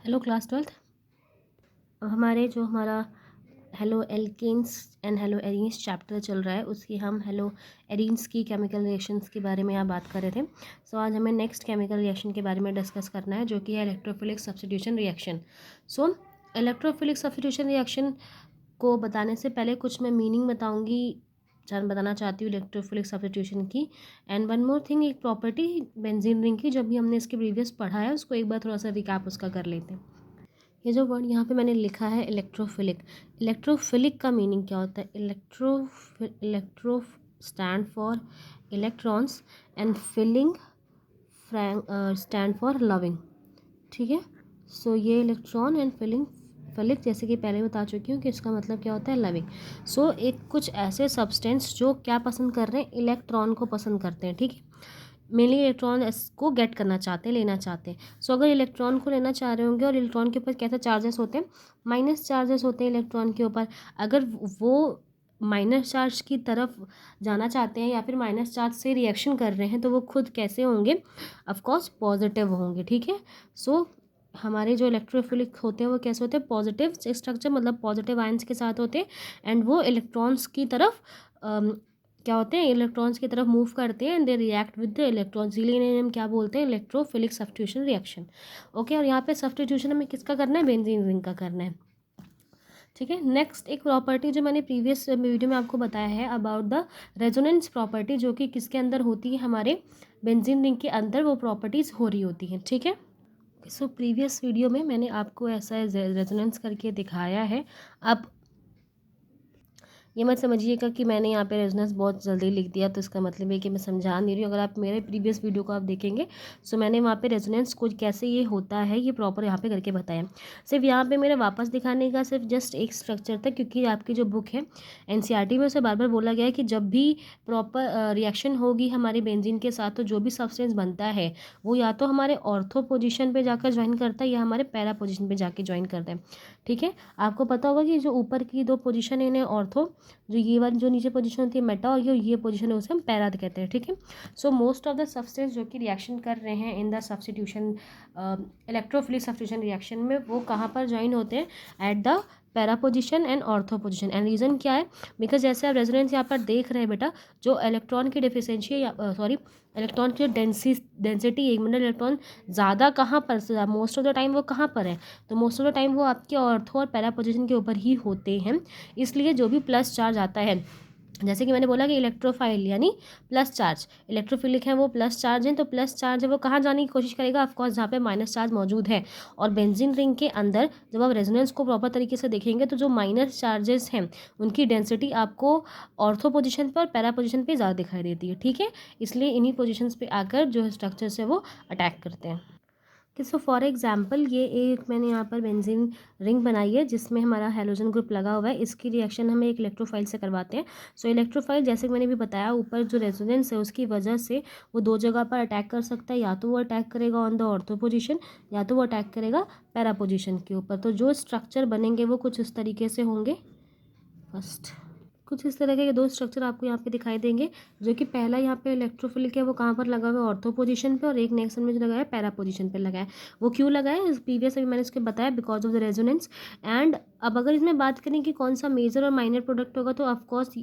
Hello class twelfth. अब हमारा haloalkanes and haloarenes chapter चल रहा है, उसकी हम हेलो एरीन्स की केमिकल रिएक्शंस के बारे में यहाँ बात कर रहे थे। सो आज हमें नेक्स्ट केमिकल रिएक्शन के बारे में डिस्कस करना है, जो कि है इलेक्ट्रोफिलिक सब्स्टिट्यूशन रिएक्शन। सो इलेक्ट्रोफिलिक सब्स्टिट्यूशन रिएक्शन को बताने से पहले कुछ मैं मीनिंग बताना चाहती हूँ इलेक्ट्रोफिलिक सब्स्टिट्यूशन की। एंड वन मोर थिंग, एक प्रॉपर्टी बेंजीन रिंग की जो भी हमने इसके प्रीवियस पढ़ा है, उसको एक बार थोड़ा सा रिकैप उसका कर लेते हैं। ये जो वर्ड यहाँ पे मैंने लिखा है इलेक्ट्रोफिलिक, इलेक्ट्रोफिलिक का मीनिंग क्या होता है? Electro stand for electrons and philic stand for loving. ठीक है, सो ये इलेक्ट्रॉन एंड फिलिक जैसे कि पहले बता चुकी हूँ कि इसका मतलब क्या होता है, लविंग। सो एक कुछ ऐसे सब्सटेंस जो क्या पसंद कर रहे हैं, इलेक्ट्रॉन को पसंद करते हैं। ठीक है, मेनली इलेक्ट्रॉन इसको गेट करना चाहते हैं, लेना चाहते हैं। सो अगर इलेक्ट्रॉन को लेना चाह रहे होंगे और इलेक्ट्रॉन के ऊपर कैसे चार्जेस होते हैं, माइनस चार्जेस होते हैं इलेक्ट्रॉन के ऊपर। अगर वो माइनस चार्ज की तरफ जाना चाहते हैं या फिर माइनस चार्ज से रिएक्शन कर रहे हैं, तो वो खुद कैसे होंगे? ऑफकोर्स पॉजिटिव होंगे। ठीक है, सो हमारे जो इलेक्ट्रोफिलिक होते हैं वो कैसे होते हैं? पॉजिटिव स्ट्रक्चर, मतलब पॉजिटिव आयंस के साथ होते हैं। एंड वो इलेक्ट्रॉन्स की तरफ क्या होते हैं, इलेक्ट्रॉन्स की तरफ मूव करते हैं and they react with the electrons. इन्हें हम क्या बोलते हैं? Electrophilic substitution reaction. ओके, और यहाँ पे सब्स्टिट्यूशन हमें किसका करना है? बेंजीन रिंग का करना है। ठीक है, नेक्स्ट एक प्रॉपर्टी जो मैंने प्रीवियस वीडियो में आपको बताया है अबाउट द रेजोनेंस प्रॉपर्टी, जो कि किसके अंदर होती है? हमारे बेंजीन रिंग के अंदर वो प्रॉपर्टीज़ हो रही होती हैं। ठीक है, सो प्रीवियस वीडियो में मैंने आपको ऐसा रेजोनेंस करके दिखाया है। अब ये मत समझिएगा कि मैंने यहाँ पे रेजोनेंस बहुत जल्दी लिख दिया, तो इसका मतलब है कि मैं समझा नहीं रही हूँ। अगर आप मेरे प्रीवियस वीडियो को आप देखेंगे, सो मैंने वहाँ पे रेजोनेंस को कैसे ये होता है ये प्रॉपर यहाँ पे करके बताया। सिर्फ यहाँ पे मेरे वापस दिखाने का सिर्फ जस्ट एक स्ट्रक्चर था, क्योंकि आपकी जो बुक है एनसीईआरटी में उसे बार बार बोला गया है कि जब भी प्रॉपर रिएक्शन होगी हमारे बेंजीन के साथ, तो जो भी सब्सटेंस बनता है वो या तो हमारे ऑर्थो पोजिशन पर जाकर ज्वाइन करता है या हमारे पैरा पोजिशन पर जाके ज्वाइन करता है। ठीक है, आपको पता होगा कि जो ऊपर की दो पोजिशन है इन्हें ऑर्थो, जो ये वाली जो नीचे पोजीशन होती है मेटा, और ये पोजीशन है उसे हम पैरा कहते हैं। ठीक है, so most of the substance जो कि रिएक्शन कर रहे हैं in the substitution electrophilic substitution reaction में, वो कहाँ पर ज्वाइन होते हैं? At the para position and ortho position. And reason क्या है? बिकॉज जैसे आप रेजोनेंस यहाँ पर देख रहे हैं बेटा, जो इलेक्ट्रॉन की डिफिशियंसी इलेक्ट्रॉन की डेंसिटी, एक मिनट, इलेक्ट्रॉन ज़्यादा कहाँ पर, मोस्ट ऑफ द टाइम वो कहाँ पर है? तो मोस्ट ऑफ द टाइम वो आपके ऑर्थो और पैरा पोजिशन के ऊपर ही होते हैं। इसलिए जो भी प्लस चार्ज आता है, जैसे कि मैंने बोला कि इलेक्ट्रोफाइल यानी प्लस चार्ज, इलेक्ट्रोफिलिक है वो प्लस चार्ज है, तो प्लस चार्ज है वो कहाँ जाने की कोशिश करेगा? ऑफकोर्स जहाँ पे माइनस चार्ज मौजूद है। और बेंजीन रिंग के अंदर जब आप रेजोनेंस को प्रॉपर तरीके से देखेंगे, तो जो माइनस चार्जेस हैं उनकी डेंसिटी आपको ऑर्थो पोजिशन पर, पैरा पोजिशन पर ज़्यादा दिखाई देती है। ठीक है, इसलिए इन्हीं पोजिशंस पे आकर जो स्ट्रक्चर्स है वो अटैक करते हैं। कि सो फॉर एग्जांपल ये एक मैंने यहाँ पर बेंजीन रिंग बनाई है जिसमें हमारा हेलोजन ग्रुप लगा हुआ है। इसकी रिएक्शन हम एक इलेक्ट्रोफाइल से करवाते हैं। सो इलेक्ट्रोफाइल, जैसे कि मैंने भी बताया, ऊपर जो रेजोनेंस है उसकी वजह से वो दो जगह पर अटैक कर सकता है। या तो वो अटैक करेगा ऑन द ऑर्थो पोजिशन, या तो वो अटैक करेगा पैरा पोजिशन के ऊपर। तो जो स्ट्रक्चर बनेंगे वो कुछ इस तरीके से होंगे। फर्स्ट कुछ इस तरह के दो स्ट्रक्चर आपको यहाँ पे दिखाई देंगे, जो कि पहला यहाँ पे इलेक्ट्रोफिलिक है वो कहाँ पर लगा हुआ है? ऑर्थो पोजीशन पे। और एक नेक्स्ट में जो लगाया है पैरा पोजीशन पे लगाया है। वो क्यों लगाया है प्रीवियस अभी मैंने इसके बताया, because of the resonance. And अब अगर इसमें बात करें कि कौन सा मेजर और माइनर प्रोडक्ट होगा, तो ऑफकोर्स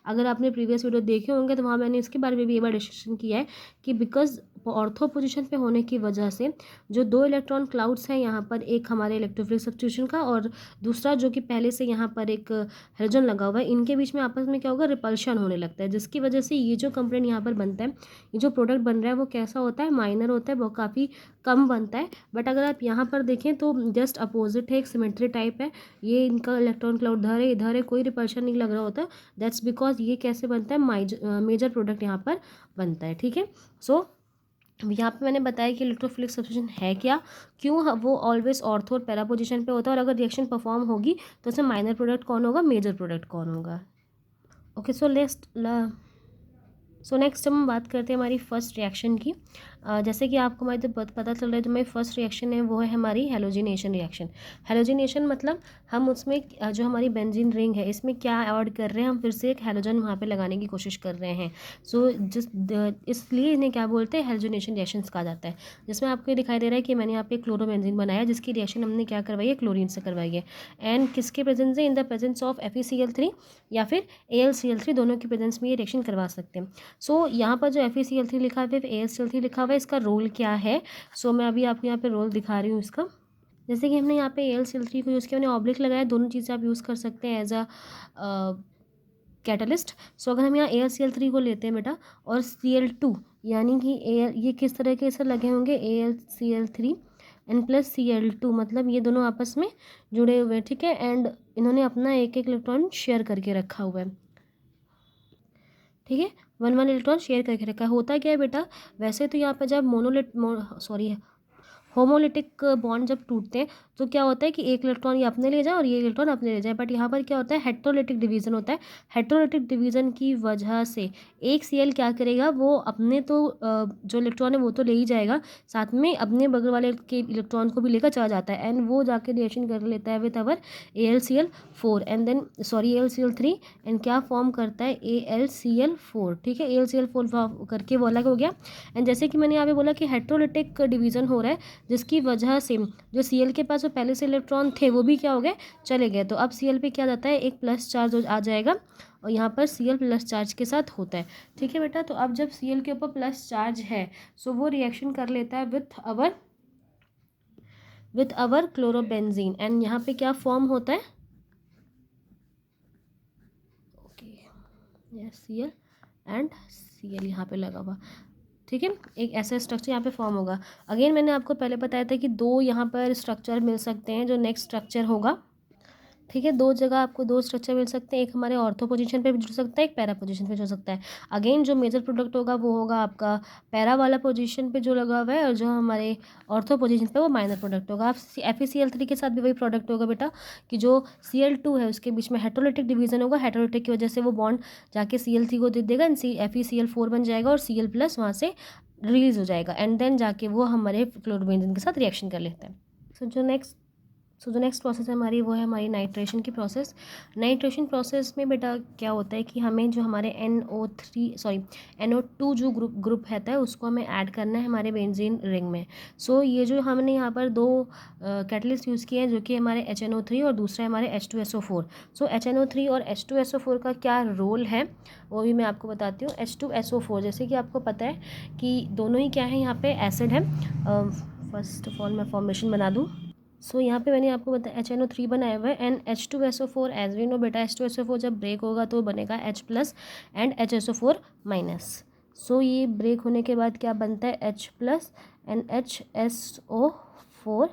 अगर आपने प्रीवियस वीडियो देखे होंगे तो वहाँ मैंने इसके बारे में भी एक बार डिस्कशन किया है कि बिकॉज ऑर्थो पोजीशन पे होने की वजह से जो दो इलेक्ट्रॉन क्लाउड्स हैं यहाँ पर, एक हमारे इलेक्ट्रोफिलिक सब्स्टिट्यूशन का और दूसरा जो कि पहले से यहाँ पर एक हेलोजन लगा हुआ है, इनके बीच में आपस में क्या होगा? रिपल्शन होने लगता है, जिसकी वजह से ये जो कंपोनेंट यहाँ पर बनता है, ये जो प्रोडक्ट बन रहा है वो कैसा होता है? माइनर होता है, वो काफ़ी कम बनता है। बट अगर आप यहाँ पर देखें तो जस्ट अपोजिट है, एक सिमेट्री टाइप है। ये इनका इलेक्ट्रॉन क्लाउड इधर है, कोई रिपल्शन नहीं लग रहा होता। दैट्स बिकॉज ये कैसे बनता है? मेजर प्रोडक्ट यहाँ पर बनता है। ठीक है, सो यहाँ पे मैंने बताया कि इलेक्ट्रोफिलिक सब्स्टिट्यूशन है क्या, क्यों वो ऑलवेज ऑर्थो और पैरा पोजीशन पे होता है, और अगर रिएक्शन परफॉर्म होगी तो उसमें माइनर प्रोडक्ट कौन होगा, मेजर प्रोडक्ट कौन होगा। ओके, सो नेक्स्ट हम बात करते हैं हमारी फर्स्ट रिएक्शन की। जैसे कि आपको हमारे पता चल रहा है, जो हमारी फर्स्ट रिएक्शन है वो है हमारी हेलोजिनेशन रिएक्शन। हेलोजिनेशन मतलब हम उसमें जो हमारी बेंजीन रिंग है इसमें क्या ऐड कर रहे हैं, हम फिर से एक हेलोजन वहाँ पे लगाने की कोशिश कर रहे हैं। सो इसलिए इन्हें क्या बोलते हैं, हेलोजिनेशन रिएक्शंस कहा जाता है। जिसमें आपको ये दिखाई दे रहा है कि मैंने यहाँ पे क्लोरोबेंजीन बनाया, जिसकी रिएक्शन हमने क्या करवाई है, क्लोरीन से करवाई है। एंड किसके प्रेजेंस है, in the presence of FeCl3 या फिर AlCl3, दोनों की प्रेजेंस में ये रिएक्शन करवा सकते हैं। सो यहाँ पर जो FeCl3 लिखा हुआ है, AlCl3 लिखा हुआ है, इसका रोल क्या है। सो मैं अभी आपको यहाँ पे रोल दिखा रही हूँ इसका। जैसे कि हमने यहाँ पे AlCl3 को यूज़ किया, हमने ऑब्लिक लगाया, दोनों चीज़ें आप यूज़ कर सकते हैं एज अ कैटलिस्ट। सो अगर हम यहाँ AlCl3 को लेते हैं बेटा, और Cl2 यानी कि ये किस तरह के से लगे होंगे, AlCl3 एंड प्लस Cl2, मतलब ये दोनों आपस में जुड़े हुए हैं, ठीक है। एंड इन्होंने अपना एक एक इलेक्ट्रॉन शेयर करके रखा हुआ है, ठीक है। वन इलेक्ट्रॉन शेयर करके रखा है। होता क्या है बेटा, वैसे तो यहाँ पर जब होमोलिटिक बॉन्ड जब टूटते हैं तो क्या होता है कि एक इलेक्ट्रॉन ये अपने ले जाए और ये इलेक्ट्रॉन अपने ले जाए, बट यहाँ पर क्या होता है, हेट्रोलिटिक डिवीज़न होता है। हेट्रोलिटिक डिवीज़न की वजह से एक Cl क्या करेगा, वो अपने तो जो इलेक्ट्रॉन है वो तो ले ही जाएगा, साथ में अपने बगल वाले के इलेक्ट्रॉन को भी लेकर चला जाता है, एंड वो जाके रिएक्शन कर लेता है with our AlCl4 and then AlCl3, and क्या फॉर्म करता है, AlCl4, ठीक है। AlCl4 करके वो अलग हो गया। एंड जैसे कि मैंने यहाँ पे बोला कि हेट्रोलिटिक डिवीज़न हो रहा है, जिसकी वजह से जो Cl के पास जो पहले से इलेक्ट्रॉन थे वो भी क्या हो गए, चले गए। तो अब Cl पे क्या जाता है, एक प्लस चार्ज आ जाएगा, और यहाँ पर Cl प्लस चार्ज के साथ होता है, ठीक है बेटा। तो अब जब Cl के ऊपर प्लस चार्ज है, सो वो रिएक्शन कर लेता है विथ अवर क्लोरोबेंजीन, एंड यहाँ पे क्या फॉर्म होता है, ओके, Cl एंड Cl यहाँ पे लगा हुआ, ठीक है। एक ऐसा स्ट्रक्चर यहाँ पे फॉर्म होगा। अगेन मैंने आपको पहले बताया था कि दो यहाँ पर स्ट्रक्चर मिल सकते हैं, जो नेक्स्ट स्ट्रक्चर होगा, ठीक है। दो जगह आपको दो स्ट्रक्चर मिल सकते हैं, एक हमारे ऑर्थो पोजीशन पे भी जुड़ सकता है, एक पैरा पोजीशन पे जुड़ सकता है। अगेन जो मेजर प्रोडक्ट होगा वो होगा आपका पैरा वाला पोजीशन पे जो लगा हुआ है, और जो हमारे ऑर्थो पोजीशन पे वो माइनर प्रोडक्ट होगा। आप FeCl3 के साथ भी वही प्रोडक्ट होगा बेटा, कि जो Cl2 है उसके बीच में हेट्रोलिटिक डिवीजन होगा, हेट्रोलिटिक की वजह से वो बॉन्ड जाके Cl3 को दे देगा, FeCl4 बन जाएगा और Cl प्लस वहाँ से रिलीज हो जाएगा, एंड देन जाके वो हमारे क्लोरोबेंजीन के साथ रिएक्शन कर लेते हैं। सो जो नेक्स्ट प्रोसेस है हमारी, वो है हमारी नाइट्रेशन की प्रोसेस। नाइट्रेशन प्रोसेस में बेटा क्या होता है कि हमें जो हमारे NO2 जो ग्रुप रहता है उसको हमें ऐड करना है हमारे बेंजीन रिंग में। सो ये जो हमने यहाँ पर दो कैटलिस्ट यूज़ किए हैं, जो कि हमारे HNO3 और दूसरा है हमारे H2SO4। सो HNO3 और H2SO4 का क्या रोल है वो भी मैं आपको बताती हूँ। H2SO4 जैसे कि आपको पता है कि दोनों ही क्या है, यहाँ पे एसिड है। फर्स्ट ऑफ ऑल मैं फॉर्मेशन बना दूँ। सो यहाँ पे मैंने आपको बताया HNO3 बनाया हुआ है, and H2SO4 as we know बेटा, H2SO4 जब ब्रेक होगा तो बनेगा H plus and HSO4 minus. So ये ब्रेक होने के बाद क्या बनता है, H plus and HSO4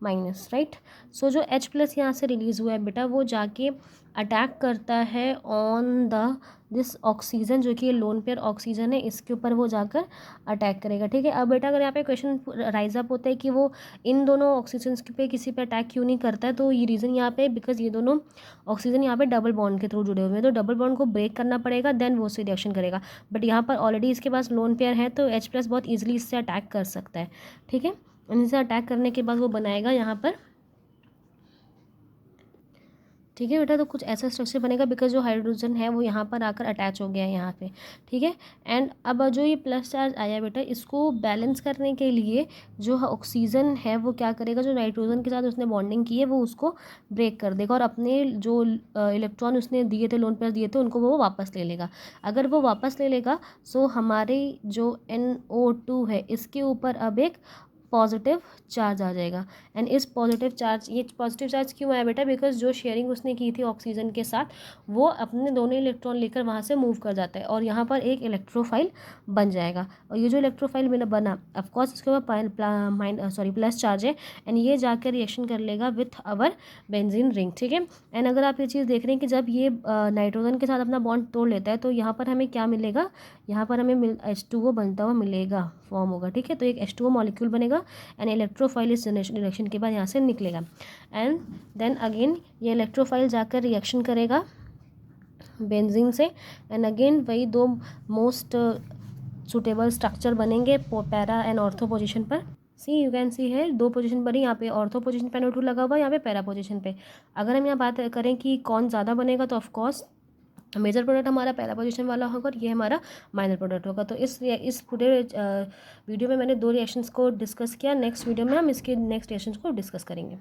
minus, right. So जो H प्लस यहाँ से रिलीज़ हुआ है बेटा, वो जाके अटैक करता है ऑन द दिस ऑक्सीजन, जो कि ये लोन पेयर ऑक्सीजन है, इसके ऊपर वो जाकर अटैक करेगा, ठीक है। अब बेटा अगर यहाँ पे क्वेश्चन राइज अप होता है कि वो इन दोनों ऑक्सीजन पे किसी पे अटैक क्यों नहीं करता है, तो ये रीज़न यहाँ पे बिकॉज ये दोनों ऑक्सीजन यहाँ पे डबल बॉन्ड के थ्रू जुड़े हुए हैं, तो डबल बॉन्ड को ब्रेक करना पड़ेगा, देन वो से रिएक्शन करेगा। बट यहाँ पर ऑलरेडी इसके पास लोन पेयर है, तो H प्लस बहुत ईजिली इससे अटैक कर सकता है, ठीक है। इनसे अटैक करने के बाद वो बनाएगा यहाँ पर, ठीक है बेटा। तो कुछ ऐसा स्ट्रक्चर बनेगा बिकॉज जो हाइड्रोजन है वो यहाँ पर आकर अटैच हो गया है यहाँ पे, ठीक है। एंड अब जो ये प्लस चार्ज आया बेटा, इसको बैलेंस करने के लिए जो ऑक्सीजन है वो क्या करेगा, जो नाइट्रोजन के साथ उसने बॉन्डिंग की है वो उसको ब्रेक कर देगा, और अपने जो इलेक्ट्रॉन उसने दिए थे, लोन पेयर दिए थे, उनको वो वापस ले लेगा। अगर वो वापस ले लेगा, सो हमारे जो NO2 है इसके ऊपर अब एक पॉजिटिव चार्ज आ जाएगा। एंड इस पॉजिटिव चार्ज, ये पॉजिटिव चार्ज क्यों आया बेटा, बिकॉज जो शेयरिंग उसने की थी ऑक्सीजन के साथ, वो अपने दोनों इलेक्ट्रॉन लेकर वहाँ से मूव कर जाता है, और यहाँ पर एक इलेक्ट्रोफाइल बन जाएगा। और ये जो इलेक्ट्रोफाइल बना, ऑफकोर्स इसके ऊपर प्लस चार्ज है, एंड ये जाकर रिएक्शन कर लेगा विथ अवर बेंजीन रिंग, ठीक है। एंड अगर आप ये चीज़ देख रहे हैं कि जब ये नाइट्रोजन के साथ अपना बॉन्ड तोड़ लेता है, तो यहाँ पर हमें क्या मिलेगा, यहाँ पर हमें H2O बनता हुआ मिलेगा, फॉर्म होगा, ठीक है। तो एक H2O मॉलिक्यूल बनेगा, एंड इलेक्ट्रोफाइल इस जनरेशन रिएक्शन के बाद यहाँ से निकलेगा, एंड देन अगेन ये इलेक्ट्रोफाइल जाकर रिएक्शन करेगा बेंजीन से, एंड अगेन वही दो मोस्ट सूटेबल स्ट्रक्चर बनेंगे पैरा एंड ऑर्थो पोजीशन पर। सी यू कैन सी है 2 पोजीशन बनी, यहाँ पे ऑर्थो पोजीशन पे NO2 लगा हुआ है, यहाँ पे पैरा पोजीशन पे। अगर हम यहाँ बात करें कि कौन ज़्यादा बनेगा तो ऑफकोर्स मेजर प्रोडक्ट हमारा पैरा पोजीशन वाला होगा और ये हमारा माइनर प्रोडक्ट होगा। तो इस पूरे वीडियो में मैंने 2 रिएक्शंस को डिस्कस किया। नेक्स्ट वीडियो में हम इसके नेक्स्ट रिएक्शंस को डिस्कस करेंगे।